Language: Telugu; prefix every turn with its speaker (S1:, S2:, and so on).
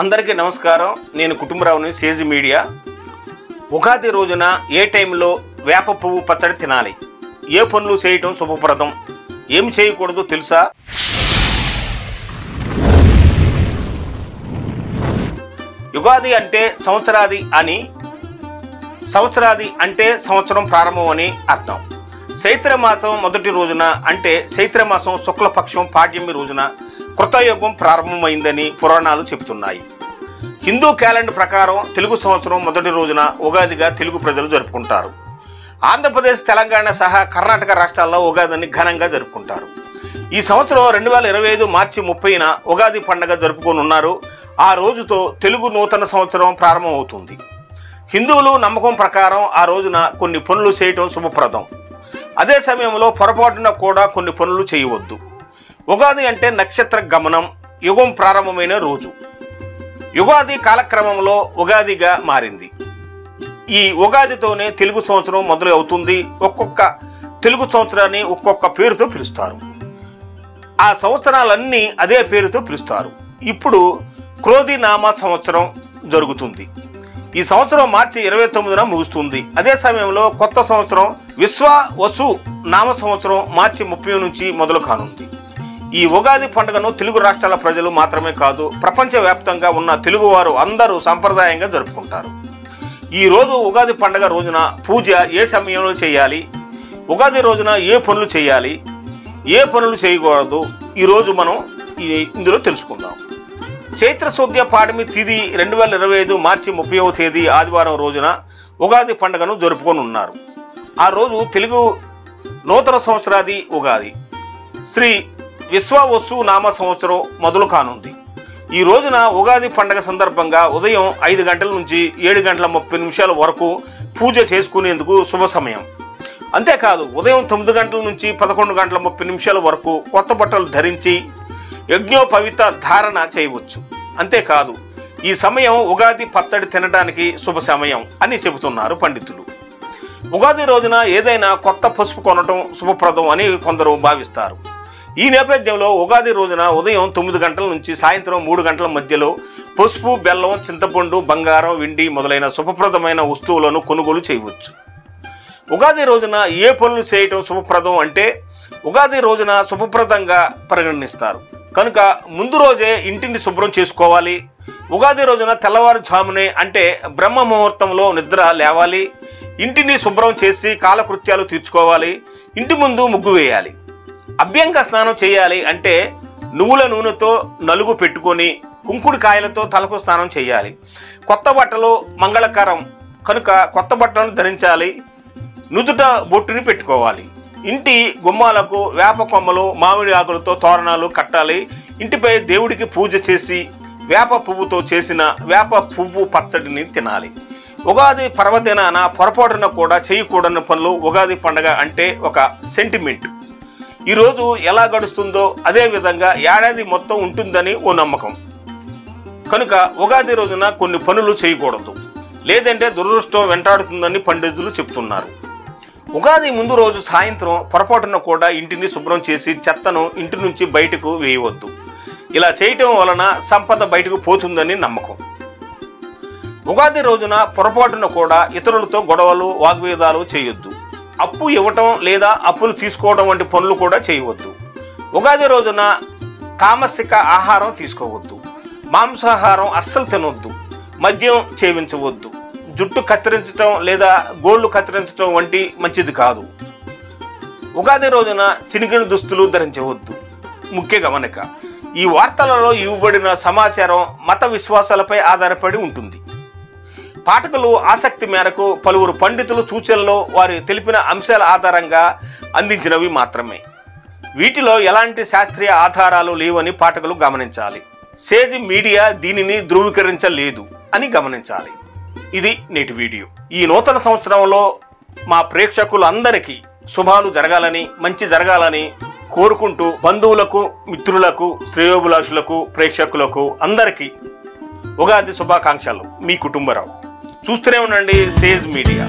S1: అందరికీ నమస్కారం. నేను కుటుంబరావుని, సేజ్ మీడియా. ఉగాది రోజున ఏ టైంలో వేప పువ్వు పచ్చడి తినాలి, ఏ పనులు చేయటం శుభప్రదం, ఏం చేయకూడదు తెలుసా? యుగాది అంటే సంవత్సరాది అని, సంవత్సరాది అంటే సంవత్సరం ప్రారంభం అని అర్థం. చైత్రమాసం మొదటి రోజున అంటే చైత్రమాసం శుక్లపక్షం పాడ్యమి రోజున కృతయుగం ప్రారంభమైందని పురాణాలు చెబుతున్నాయి. హిందూ క్యాలెండర్ ప్రకారం తెలుగు సంవత్సరం మొదటి రోజున ఉగాదిగా తెలుగు ప్రజలు జరుపుకుంటారు. ఆంధ్రప్రదేశ్, తెలంగాణ సహా కర్ణాటక రాష్ట్రాల్లో ఉగాదిని ఘనంగా జరుపుకుంటారు. ఈ సంవత్సరం 2025 మార్చి 30న ఉగాది పండుగ జరుపుకోనున్నారు. ఆ రోజుతో తెలుగు నూతన సంవత్సరం ప్రారంభమవుతుంది. హిందువులు నమ్మకం ప్రకారం ఆ రోజున కొన్ని పనులు చేయటం శుభప్రదం. అదే సమయంలో పొరపాటున కూడా కొన్ని పనులు చేయవద్దు. ఉగాది అంటే నక్షత్ర గమనం, యుగం ప్రారంభమైన రోజు. యుగాది కాలక్రమంలో ఉగాదిగా మారింది. ఈ ఉగాదితోనే తెలుగు సంవత్సరం మొదలు అవుతుంది. ఒక్కొక్క తెలుగు సంవత్సరాన్ని ఒక్కొక్క పేరుతో పిలుస్తారు. ఆ సంవత్సరాలన్నీ అదే పేరుతో పిలుస్తారు. ఇప్పుడు క్రోధినామ సంవత్సరం జరుగుతుంది. ఈ సంవత్సరం మార్చి 29న ముగుస్తుంది. అదే సమయంలో కొత్త సంవత్సరం విశ్వావసు నామ సంవత్సరం మార్చి 30 నుంచి మొదలు కానుంది. ఈ ఉగాది పండుగను తెలుగు రాష్ట్రాల ప్రజలు మాత్రమే కాదు, ప్రపంచవ్యాప్తంగా ఉన్న తెలుగువారు అందరూ సంప్రదాయంగా జరుపుకుంటారు. ఈ రోజు ఉగాది పండుగ రోజున పూజ ఏ సమయంలో చేయాలి, ఉగాది రోజున ఏ పనులు చేయాలి, ఏ పనులు చేయకూడదు, ఈరోజు మనం ఇందులో తెలుసుకుందాం. చైత్ర శుద్ధ పాడ్యమి తిథి 2025 మార్చి 30వ తేదీ ఆదివారం రోజున ఉగాది పండుగను జరుపుకొని ఉన్నారు. ఆ రోజు తెలుగు నూతన సంవత్సరాది ఉగాది. శ్రీ విశ్వావసు నామ సంవత్సరం మొదలు కానుంది. ఈ రోజున ఉగాది పండుగ సందర్భంగా ఉదయం 5 గంటల నుంచి 7 గంటల 30 నిమిషాల వరకు పూజ చేసుకునేందుకు శుభ సమయం. అంతేకాదు ఉదయం 9 గంటల నుంచి 11 గంటల 30 నిమిషాల వరకు కొత్త బట్టలు ధరించి యజ్ఞోపవిత ధారణ చేయవచ్చు. అంతేకాదు ఈ సమయం ఉగాది పచ్చడి తినడానికి శుభ సమయం అని చెబుతున్నారు పండితులు. ఉగాది రోజున ఏదైనా కొత్త పసుపు కొనటం శుభప్రదం అని కొందరు భావిస్తారు. ఈ నేపథ్యంలో ఉగాది రోజున ఉదయం 9 గంటల నుంచి సాయంత్రం 3 గంటల మధ్యలో పసుపు, బెల్లం, చింతపండు, బంగారం, వెండి మొదలైన శుభప్రదమైన వస్తువులను కొనుగోలు చేయవచ్చు. ఉగాది రోజున ఏ పనులు చేయటం శుభప్రదం అంటే ఉగాది రోజున శుభప్రదంగా పరిగణిస్తారు కనుక ముందు రోజే ఇంటిని శుభ్రం చేసుకోవాలి. ఉగాది రోజున తెల్లవారుజామునే అంటే బ్రహ్మ ముహూర్తంలో నిద్ర లేవాలి. ఇంటిని శుభ్రం చేసి కాలకృత్యాలు తీర్చుకోవాలి. ఇంటి ముందు ముగ్గు వేయాలి. అభ్యంగ స్నానం చేయాలి అంటే నువ్వుల నూనెతో నలుగు పెట్టుకొని కుంకుడుకాయలతో తలకు స్నానం చేయాలి. కొత్త బట్టలు మంగళకరం కనుక కొత్త బట్టలను ధరించాలి. నుదుట బొట్టుని పెట్టుకోవాలి. ఇంటి గుమ్మాలకు వేప కొమ్మలు, మామిడి ఆకులతో తోరణాలు కట్టాలి. ఇంటిపై దేవుడికి పూజ చేసి వేప పువ్వుతో చేసిన వేప పువ్వు పచ్చడిని తినాలి. ఉగాది పర్వదినాన పొరపాటున కూడా చేయకూడని పనులు. ఉగాది పండుగ అంటే ఒక సెంటిమెంట్. ఈరోజు ఎలా గడుస్తుందో అదే విధంగా ఏడాది మొత్తం ఉంటుందని ఓ నమ్మకం. కనుక ఉగాది రోజున కొన్ని పనులు చేయకూడదు, లేదంటే దురదృష్టం వెంటాడుతుందని పండితులు చెప్తున్నారు. ఉగాది ముందు రోజు సాయంత్రం పొరపాటున కూడా ఇంటిని శుభ్రం చేసి చెత్తను ఇంటి నుంచి బయటకు వేయవద్దు. ఇలా చేయటం వలన సంపద బయటకు పోతుందని నమ్మకం. ఉగాది రోజున పొరపాటున కూడా ఇతరులతో గొడవలు, వాగ్వేదాలు చేయొద్దు. అప్పు ఇవ్వటం లేదా అప్పులు తీసుకోవడం వంటి పనులు కూడా చేయవద్దు. ఉగాది రోజున తామసిక ఆహారం తీసుకోవద్దు. మాంసాహారం అస్సలు తినవద్దు. మద్యం సేవించవద్దు. జుట్టు కత్తిరించడం లేదా గోళ్లు కత్తిరించడం వంటి మంచిది కాదు. ఉగాది రోజున చినిగిన దుస్తులు ధరించవద్దు. ముఖ్య గమనిక, ఈ వార్తలలో ఇవ్వబడిన సమాచారం మత విశ్వాసాలపై ఆధారపడి ఉంటుంది. పాఠకులు ఆసక్తి మేరకు పలువురు పండితులు సూచనలో వారి తెలిపిన అంశాల ఆధారంగా అందించినవి మాత్రమే. వీటిలో ఎలాంటి శాస్త్రీయ ఆధారాలు లేవని పాఠకులు గమనించాలి. సేజ్ మీడియా దీనిని ధృవీకరించలేదు అని గమనించాలి. ఇది నేటి వీడియో. ఈ నూతన సంవత్సరంలో మా ప్రేక్షకులందరికీ శుభాలు జరగాలని, మంచి జరగాలని కోరుకుంటూ బంధువులకు, మిత్రులకు, శ్రేయోభిలాషులకు, ప్రేక్షకులకు అందరికీ ఉగాది శుభాకాంక్షలు. మీ కుటుంబరావు. చూస్తూనే ఉండండి సేజ్ మీడియా.